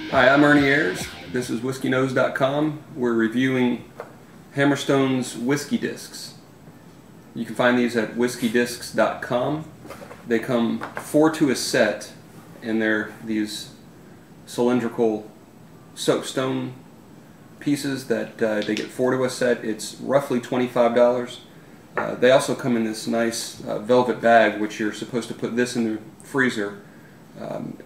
Hi, I'm Ernie Ayers. This is WhiskeyNose.com. We're reviewing Hammerstone's whiskey discs. You can find these at WhiskeyDisks.com. They come 4 to a set, and they're these cylindrical soapstone pieces that they get 4 to a set. It's roughly $25. They also come in this nice velvet bag, which you're supposed to put this in the freezer.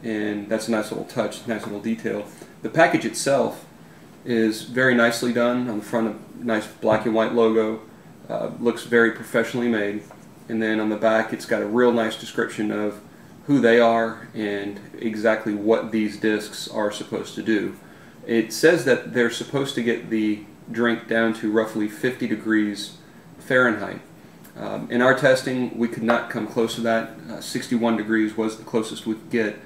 And that's a nice little touch, nice little detail. The package itself is very nicely done. On the front, a nice black and white logo. Looks very professionally made. And then on the back, it's got a real nice description of who they are and exactly what these discs are supposed to do. It says that they're supposed to get the drink down to roughly 50 degrees Fahrenheit. In our testing, we could not come close to that. 61 degrees was the closest we could get.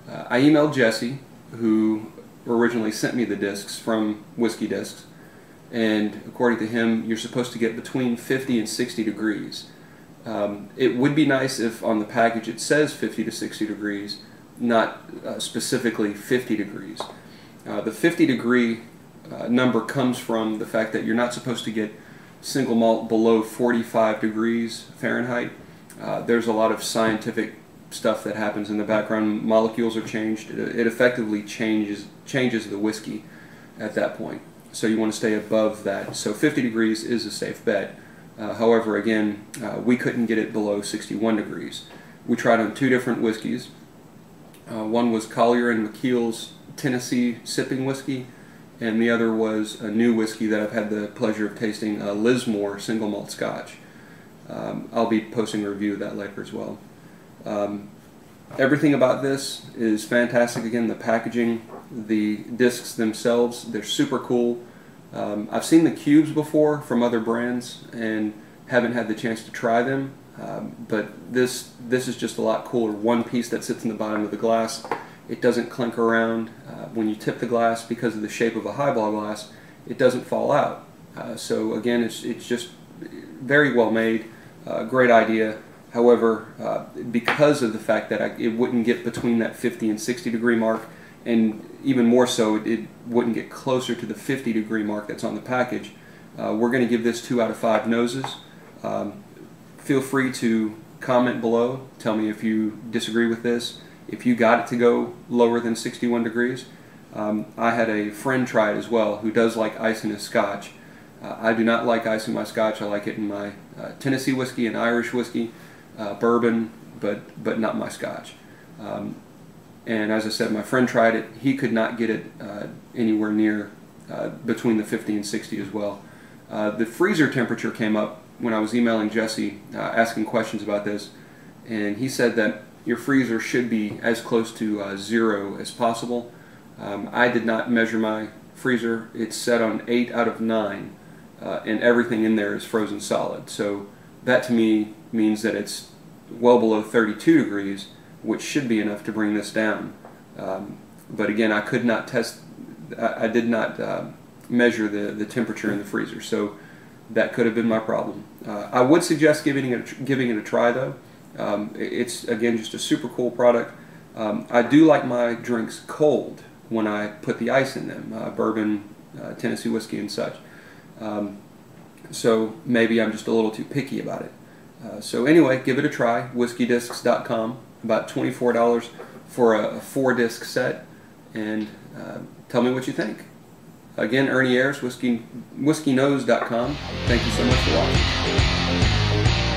I emailed Jesse, who originally sent me the discs from Whiskey Discs, and according to him, you're supposed to get between 50 and 60 degrees. It would be nice if on the package it says 50 to 60 degrees, not specifically 50 degrees. The 50 degree number comes from the fact that you're not supposed to get single malt below 45 degrees Fahrenheit. There's a lot of scientific stuff that happens in the background. Molecules are changed. It effectively changes the whiskey at that point. So you want to stay above that. So 50 degrees is a safe bet. However, again, we couldn't get it below 61 degrees. We tried on 2 different whiskeys. One was Collier and McKeel's Tennessee Sipping Whiskey, and the other was a new whiskey that I've had the pleasure of tasting, Lismore Single Malt Scotch. I'll be posting a review of that later as well. Everything about this is fantastic. Again, the packaging, the discs themselves, they're super cool. I've seen the cubes before from other brands and haven't had the chance to try them, but this is just a lot cooler. One piece that sits in the bottom of the glass. It doesn't clink around. When you tip the glass, because of the shape of a highball glass, it doesn't fall out. So again, it's just very well made, great idea. However, because of the fact that it wouldn't get between that 50 and 60 degree mark, and even more so, it wouldn't get closer to the 50 degree mark that's on the package, we're going to give this 2 out of 5 noses. Feel free to comment below, tell me if you disagree with this. If you got it to go lower than 61 degrees, I had a friend try it as well who does like ice in his scotch. I do not like ice in my scotch. I like it in my Tennessee whiskey and Irish whiskey, bourbon, but not my scotch. And as I said, my friend tried it. He could not get it anywhere near between the 50 and 60 as well. The freezer temperature came up when I was emailing Jesse asking questions about this, and he said that your freezer should be as close to 0 as possible. I did not measure my freezer. It's set on 8 out of 9, and everything in there is frozen solid. So that to me means that it's well below 32 degrees, which should be enough to bring this down. But again, I could not test, I did not measure the temperature in the freezer, so that could have been my problem. I would suggest giving it a try though. It's again just a super cool product. I do like my drinks cold when I put the ice in them, bourbon, Tennessee whiskey and such. So maybe I'm just a little too picky about it. So anyway, give it a try, WhiskeyDisks.com, about $24 for a 4-disc set, and tell me what you think. Again, Ernie Ayers, WhiskeyNose.com. Thank you so much for watching.